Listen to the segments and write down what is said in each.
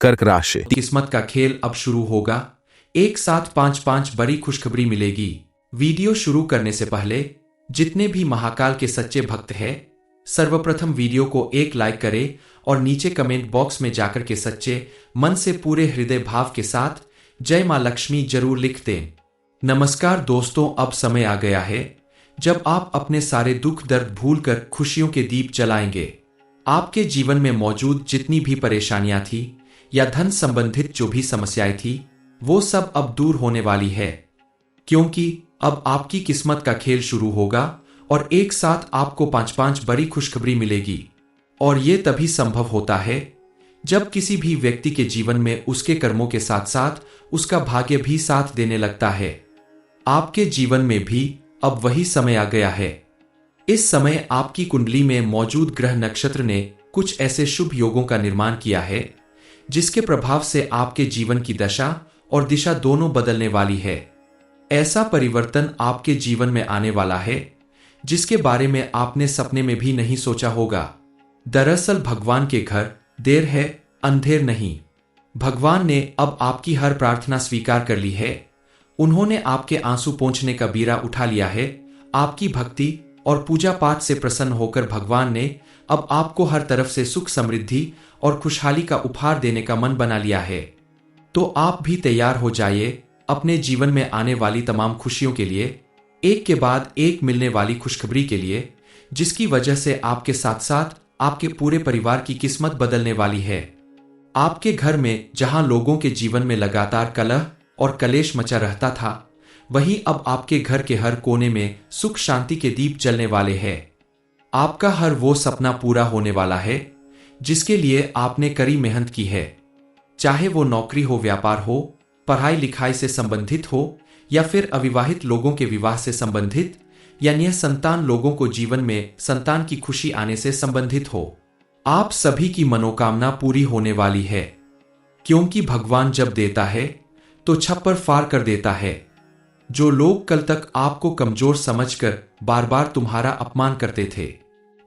कर्क राशि। किस्मत का खेल अब शुरू होगा। एक साथ पांच पांच बड़ी खुशखबरी मिलेगी। वीडियो शुरू करने से पहले जितने भी महाकाल के सच्चे भक्त हैं, सर्वप्रथम वीडियो को एक लाइक करें और नीचे कमेंट बॉक्स में जाकर के सच्चे मन से पूरे हृदय भाव के साथ जय मां लक्ष्मी जरूर लिख दें। नमस्कार दोस्तों, अब समय आ गया है जब आप अपने सारे दुख दर्द भूलकर खुशियों के दीप जलाएंगे। आपके जीवन में मौजूद जितनी भी परेशानियां थी या धन संबंधित जो भी समस्याएं थी, वो सब अब दूर होने वाली है, क्योंकि अब आपकी किस्मत का खेल शुरू होगा और एक साथ आपको पांच पांच बड़ी खुशखबरी मिलेगी। और ये तभी संभव होता है जब किसी भी व्यक्ति के जीवन में उसके कर्मों के साथ साथ उसका भाग्य भी साथ देने लगता है। आपके जीवन में भी अब वही समय आ गया है। इस समय आपकी कुंडली में मौजूद ग्रह नक्षत्र ने कुछ ऐसे शुभ योगों का निर्माण किया है जिसके प्रभाव से आपके जीवन की दशा और दिशा दोनों बदलने वाली है। ऐसा परिवर्तन आपके जीवन में आने वाला है जिसके बारे में आपने सपने में भी नहीं सोचा होगा। दरअसल भगवान के घर देर है अंधेर नहीं। भगवान ने अब आपकी हर प्रार्थना स्वीकार कर ली है। उन्होंने आपके आंसू पोंछने का बीड़ा उठा लिया है। आपकी भक्ति और पूजा पाठ से प्रसन्न होकर भगवान ने अब आपको हर तरफ से सुख समृद्धि और खुशहाली का उपहार देने का मन बना लिया है। तो आप भी तैयार हो जाइए अपने जीवन में आने वाली तमाम खुशियों के लिए, एक के बाद एक मिलने वाली खुशखबरी के लिए, जिसकी वजह से आपके साथ साथ आपके पूरे परिवार की किस्मत बदलने वाली है। आपके घर में जहां लोगों के जीवन में लगातार कलह और कलेश मचा रहता था, वहीं अब आपके घर के हर कोने में सुख शांति के दीप जलने वाले हैं। आपका हर वो सपना पूरा होने वाला है जिसके लिए आपने कड़ी मेहनत की है, चाहे वो नौकरी हो, व्यापार हो, पढ़ाई लिखाई से संबंधित हो या फिर अविवाहित लोगों के विवाह से संबंधित या निसंतान लोगों को जीवन में संतान की खुशी आने से संबंधित हो। आप सभी की मनोकामना पूरी होने वाली है, क्योंकि भगवान जब देता है तो छप्पर फाड़ कर देता है। जो लोग कल तक आपको कमजोर समझकर बार बार तुम्हारा अपमान करते थे,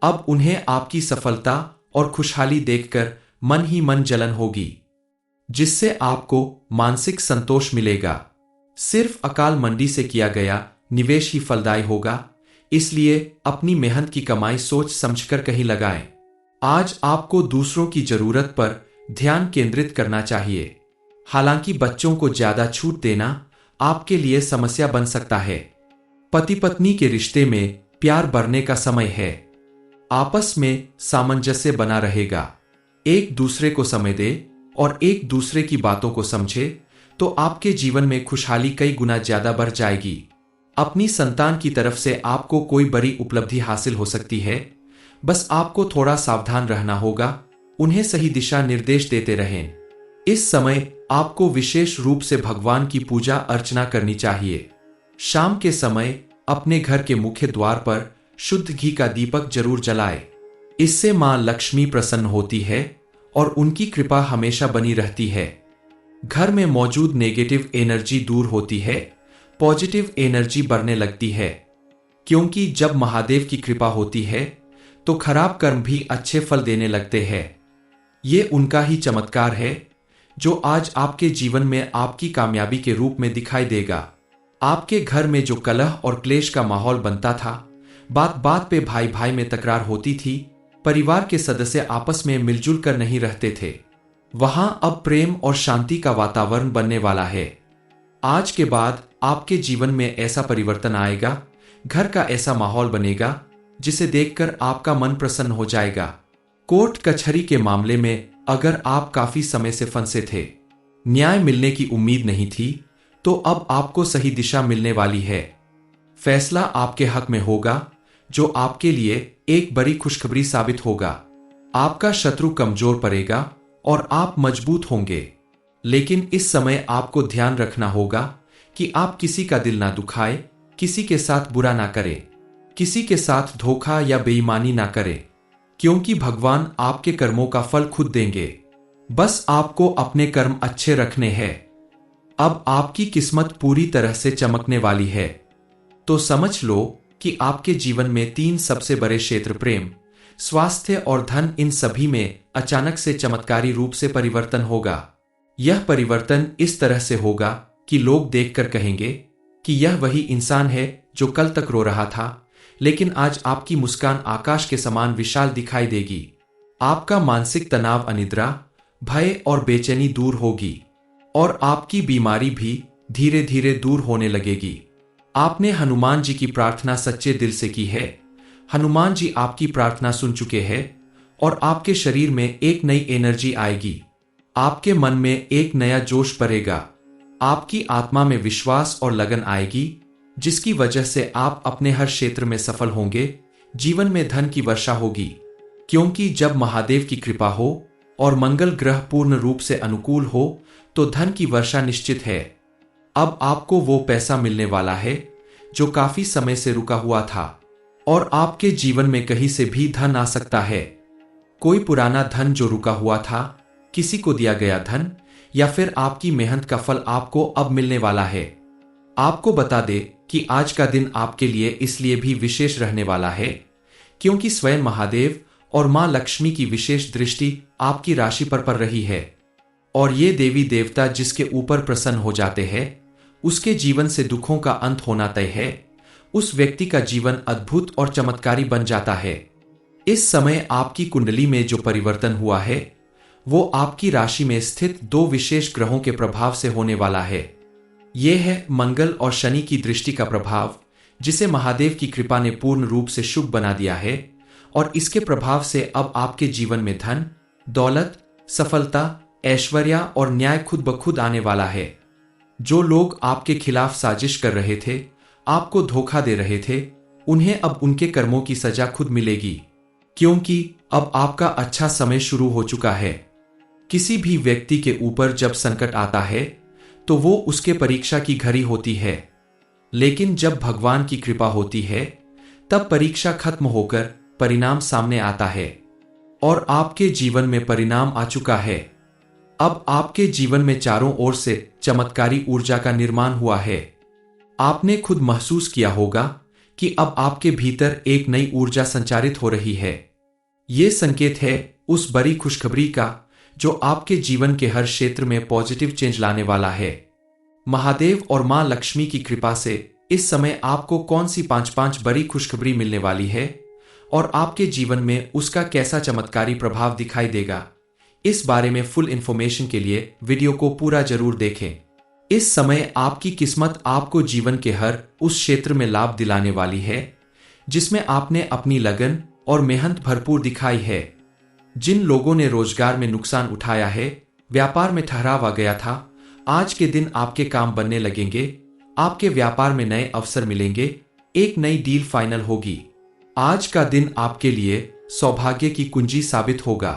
अब उन्हें आपकी सफलता और खुशहाली देखकर मन ही मन जलन होगी, जिससे आपको मानसिक संतोष मिलेगा। सिर्फ अकाल मंडी से किया गया निवेश ही फलदायी होगा, इसलिए अपनी मेहनत की कमाई सोच समझकर कहीं लगाएं। आज आपको दूसरों की जरूरत पर ध्यान केंद्रित करना चाहिए। हालांकि बच्चों को ज्यादा छूट देना आपके लिए समस्या बन सकता है। पति पत्नी के रिश्ते में प्यार बढ़ने का समय है। आपस में सामंजस्य बना रहेगा। एक दूसरे को समय दे और एक दूसरे की बातों को समझे तो आपके जीवन में खुशहाली कई गुना ज्यादा बढ़ जाएगी। अपनी संतान की तरफ से आपको कोई बड़ी उपलब्धि हासिल हो सकती है। बस आपको थोड़ा सावधान रहना होगा। उन्हें सही दिशा निर्देश देते रहें। इस समय आपको विशेष रूप से भगवान की पूजा अर्चना करनी चाहिए। शाम के समय अपने घर के मुख्य द्वार पर शुद्ध घी का दीपक जरूर जलाए। इससे मां लक्ष्मी प्रसन्न होती है और उनकी कृपा हमेशा बनी रहती है। घर में मौजूद नेगेटिव एनर्जी दूर होती है, पॉजिटिव एनर्जी बढ़ने लगती है, क्योंकि जब महादेव की कृपा होती है तो खराब कर्म भी अच्छे फल देने लगते हैं। ये उनका ही चमत्कार है जो आज आपके जीवन में आपकी कामयाबी के रूप में दिखाई देगा। आपके घर में जो कलह और क्लेश का माहौल बनता था, बात बात पे भाई भाई में तकरार होती थी, परिवार के सदस्य आपस में मिलजुल कर नहीं रहते थे, वहां अब प्रेम और शांति का वातावरण बनने वाला है। आज के बाद आपके जीवन में ऐसा परिवर्तन आएगा, घर का ऐसा माहौल बनेगा जिसे देखकर आपका मन प्रसन्न हो जाएगा। कोर्ट कचहरी के मामले में अगर आप काफी समय से फंसे थे, न्याय मिलने की उम्मीद नहीं थी, तो अब आपको सही दिशा मिलने वाली है। फैसला आपके हक में होगा, जो आपके लिए एक बड़ी खुशखबरी साबित होगा। आपका शत्रु कमजोर पड़ेगा और आप मजबूत होंगे। लेकिन इस समय आपको ध्यान रखना होगा कि आप किसी का दिल ना दुखाए, किसी के साथ बुरा ना करें, किसी के साथ धोखा या बेईमानी ना करें, क्योंकि भगवान आपके कर्मों का फल खुद देंगे। बस आपको अपने कर्म अच्छे रखने हैं। अब आपकी किस्मत पूरी तरह से चमकने वाली है। तो समझ लो कि आपके जीवन में तीन सबसे बड़े क्षेत्र प्रेम, स्वास्थ्य और धन, इन सभी में अचानक से चमत्कारी रूप से परिवर्तन होगा। यह परिवर्तन इस तरह से होगा कि लोग देखकर कहेंगे कि यह वही इंसान है जो कल तक रो रहा था, लेकिन आज आपकी मुस्कान आकाश के समान विशाल दिखाई देगी। आपका मानसिक तनाव, अनिद्रा, भय और बेचैनी दूर होगी और आपकी बीमारी भी धीरे धीरे दूर होने लगेगी। आपने हनुमान जी की प्रार्थना सच्चे दिल से की है। हनुमान जी आपकी प्रार्थना सुन चुके हैं और आपके शरीर में एक नई एनर्जी आएगी। आपके मन में एक नया जोश भरेगा। आपकी आत्मा में विश्वास और लगन आएगी, जिसकी वजह से आप अपने हर क्षेत्र में सफल होंगे। जीवन में धन की वर्षा होगी, क्योंकि जब महादेव की कृपा हो और मंगल ग्रह पूर्ण रूप से अनुकूल हो तो धन की वर्षा निश्चित है। अब आपको वो पैसा मिलने वाला है जो काफी समय से रुका हुआ था और आपके जीवन में कहीं से भी धन आ सकता है। कोई पुराना धन जो रुका हुआ था, किसी को दिया गया धन, या फिर आपकी मेहनत का फल आपको अब मिलने वाला है। आपको बता दे कि आज का दिन आपके लिए इसलिए भी विशेष रहने वाला है क्योंकि स्वयं महादेव और मां लक्ष्मी की विशेष दृष्टि आपकी राशि पर पड़ रही है और ये देवी देवता जिसके ऊपर प्रसन्न हो जाते हैं, उसके जीवन से दुखों का अंत होना तय है। उस व्यक्ति का जीवन अद्भुत और चमत्कारी बन जाता है। इस समय आपकी कुंडली में जो परिवर्तन हुआ है वो आपकी राशि में स्थित दो विशेष ग्रहों के प्रभाव से होने वाला है। यह है मंगल और शनि की दृष्टि का प्रभाव, जिसे महादेव की कृपा ने पूर्ण रूप से शुभ बना दिया है और इसके प्रभाव से अब आपके जीवन में धन, दौलत, सफलता, ऐश्वर्य और न्याय खुद ब खुद आने वाला है। जो लोग आपके खिलाफ साजिश कर रहे थे, आपको धोखा दे रहे थे, उन्हें अब उनके कर्मों की सजा खुद मिलेगी, क्योंकि अब आपका अच्छा समय शुरू हो चुका है। किसी भी व्यक्ति के ऊपर जब संकट आता है तो वो उसके परीक्षा की घड़ी होती है, लेकिन जब भगवान की कृपा होती है तब परीक्षा खत्म होकर परिणाम सामने आता है और आपके जीवन में परिणाम आ चुका है। अब आपके जीवन में चारों ओर से चमत्कारी ऊर्जा का निर्माण हुआ है। आपने खुद महसूस किया होगा कि अब आपके भीतर एक नई ऊर्जा संचारित हो रही है। ये संकेत है उस बड़ी खुशखबरी का जो आपके जीवन के हर क्षेत्र में पॉजिटिव चेंज लाने वाला है। महादेव और मां लक्ष्मी की कृपा से इस समय आपको कौन सी 5 बड़ी खुशखबरी मिलने वाली है और आपके जीवन में उसका कैसा चमत्कारी प्रभाव दिखाई देगा, इस बारे में फुल इंफॉर्मेशन के लिए वीडियो को पूरा जरूर देखें। इस समय आपकी किस्मत आपको जीवन के हर उस क्षेत्र में लाभ दिलाने वाली है जिसमें आपने अपनी लगन और मेहनत भरपूर दिखाई है। जिन लोगों ने रोजगार में नुकसान उठाया है, व्यापार में ठहराव आ गया था, आज के दिन आपके काम बनने लगेंगे। आपके व्यापार में नए अवसर मिलेंगे, एक नई डील फाइनल होगी। आज का दिन आपके लिए सौभाग्य की कुंजी साबित होगा।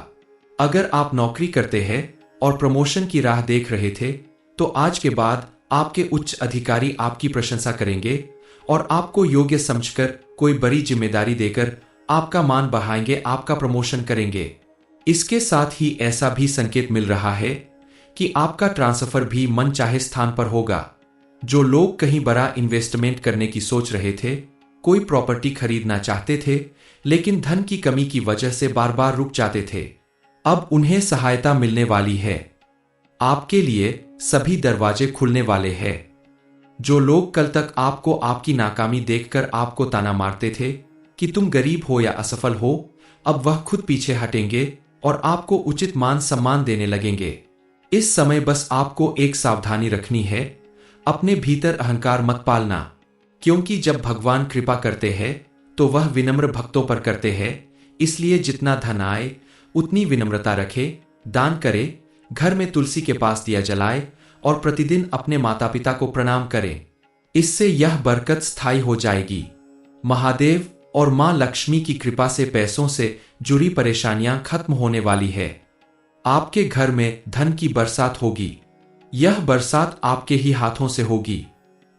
अगर आप नौकरी करते हैं और प्रमोशन की राह देख रहे थे तो आज के बाद आपके उच्च अधिकारी आपकी प्रशंसा करेंगे और आपको योग्य समझकर कोई बड़ी जिम्मेदारी देकर आपका मान बढ़ाएंगे, आपका प्रमोशन करेंगे। इसके साथ ही ऐसा भी संकेत मिल रहा है कि आपका ट्रांसफर भी मन चाहे स्थान पर होगा। जो लोग कहीं बड़ा इन्वेस्टमेंट करने की सोच रहे थे, कोई प्रॉपर्टी खरीदना चाहते थे लेकिन धन की कमी की वजह से बार बार रुक जाते थे, अब उन्हें सहायता मिलने वाली है। आपके लिए सभी दरवाजे खुलने वाले हैं। जो लोग कल तक आपको आपकी नाकामी देखकर आपको ताना मारते थे कि तुम गरीब हो या असफल हो, अब वह खुद पीछे हटेंगे और आपको उचित मान सम्मान देने लगेंगे। इस समय बस आपको एक सावधानी रखनी है, अपने भीतर अहंकार मत पालना, क्योंकि जब भगवान कृपा करते हैं तो वह विनम्र भक्तों पर करते हैं। इसलिए जितना धन आए उतनी विनम्रता रखे, दान करे, घर में तुलसी के पास दिया जलाए और प्रतिदिन अपने माता पिता को प्रणाम करें। इससे यह बरकत स्थायी हो जाएगी। महादेव और मां लक्ष्मी की कृपा से पैसों से जुड़ी परेशानियां खत्म होने वाली है। आपके घर में धन की बरसात होगी। यह बरसात आपके ही हाथों से होगी।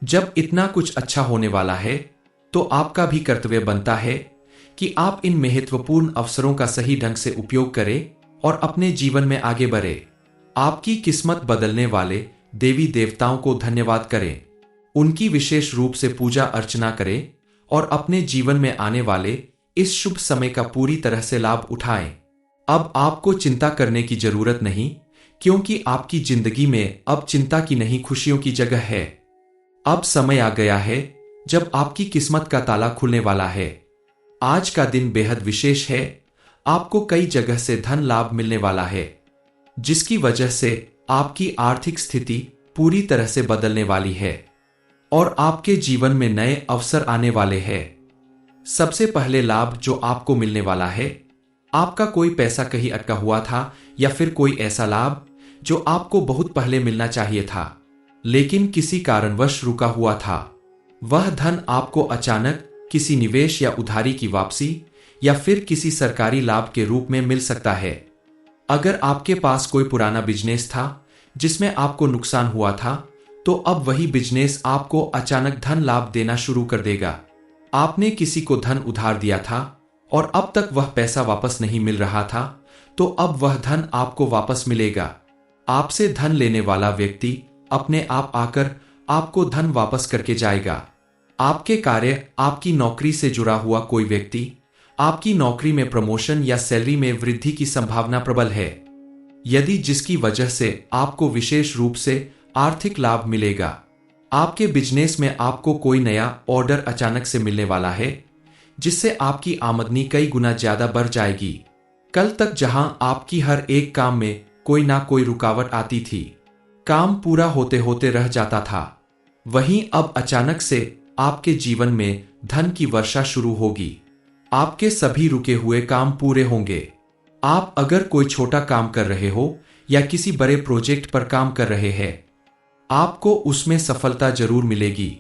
जब इतना कुछ अच्छा होने वाला है तो आपका भी कर्तव्य बनता है कि आप इन महत्वपूर्ण अवसरों का सही ढंग से उपयोग करें और अपने जीवन में आगे बढ़े। आपकी किस्मत बदलने वाले देवी देवताओं को धन्यवाद करें, उनकी विशेष रूप से पूजा अर्चना करें और अपने जीवन में आने वाले इस शुभ समय का पूरी तरह से लाभ उठाएं। अब आपको चिंता करने की जरूरत नहीं, क्योंकि आपकी जिंदगी में अब चिंता की नहीं खुशियों की जगह है। अब समय आ गया है जब आपकी किस्मत का ताला खुलने वाला है। आज का दिन बेहद विशेष है। आपको कई जगह से धन लाभ मिलने वाला है, जिसकी वजह से आपकी आर्थिक स्थिति पूरी तरह से बदलने वाली है और आपके जीवन में नए अवसर आने वाले हैं। सबसे पहले लाभ जो आपको मिलने वाला है, आपका कोई पैसा कहीं अटका हुआ था या फिर कोई ऐसा लाभ जो आपको बहुत पहले मिलना चाहिए था लेकिन किसी कारणवश रुका हुआ था। वह धन आपको अचानक किसी निवेश या उधारी की वापसी या फिर किसी सरकारी लाभ के रूप में मिल सकता है। अगर आपके पास कोई पुराना बिजनेस था जिसमें आपको नुकसान हुआ था, तो अब वही बिजनेस आपको अचानक धन लाभ देना शुरू कर देगा। आपने किसी को धन उधार दिया था और अब तक वह पैसा वापस नहीं मिल रहा था, तो अब वह धन आपको वापस मिलेगा। आपसे धन लेने वाला व्यक्ति अपने आप आकर आपको धन वापस करके जाएगा। आपके कार्य, आपकी नौकरी से जुड़ा हुआ कोई व्यक्ति, आपकी नौकरी में प्रमोशन या सैलरी में वृद्धि की संभावना प्रबल है, यदि जिसकी वजह से आपको विशेष रूप से आर्थिक लाभ मिलेगा। आपके बिजनेस में आपको कोई नया ऑर्डर अचानक से मिलने वाला है, जिससे आपकी आमदनी कई गुना ज्यादा बढ़ जाएगी। कल तक जहां आपकी हर एक काम में कोई ना कोई रुकावट आती थी, काम पूरा होते होते रह जाता था, वहीं अब अचानक से आपके जीवन में धन की वर्षा शुरू होगी। आपके सभी रुके हुए काम पूरे होंगे। आप अगर कोई छोटा काम कर रहे हो या किसी बड़े प्रोजेक्ट पर काम कर रहे हैं, आपको उसमें सफलता जरूर मिलेगी।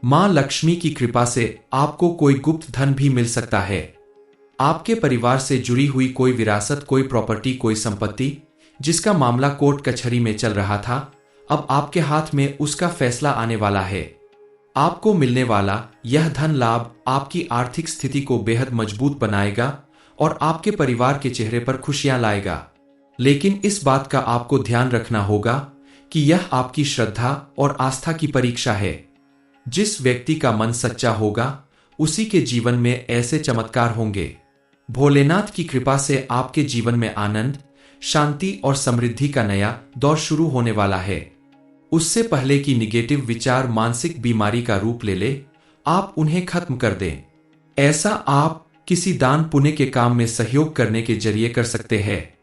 मां लक्ष्मी की कृपा से आपको कोई गुप्त धन भी मिल सकता है। आपके परिवार से जुड़ी हुई कोई विरासत, कोई प्रॉपर्टी, कोई संपत्ति जिसका मामला कोर्ट कचहरी में चल रहा था, अब आपके हाथ में उसका फैसला आने वाला है। आपको मिलने वाला यह धन लाभ आपकी आर्थिक स्थिति को बेहद मजबूत बनाएगा और आपके परिवार के चेहरे पर खुशियां लाएगा। लेकिन इस बात का आपको ध्यान रखना होगा कि यह आपकी श्रद्धा और आस्था की परीक्षा है। जिस व्यक्ति का मन सच्चा होगा, उसी के जीवन में ऐसे चमत्कार होंगे। भोलेनाथ की कृपा से आपके जीवन में आनंद, शांति और समृद्धि का नया दौर शुरू होने वाला है। उससे पहले कि निगेटिव विचार मानसिक बीमारी का रूप ले ले, आप उन्हें खत्म कर दें। ऐसा आप किसी दान पुण्य के काम में सहयोग करने के जरिए कर सकते हैं।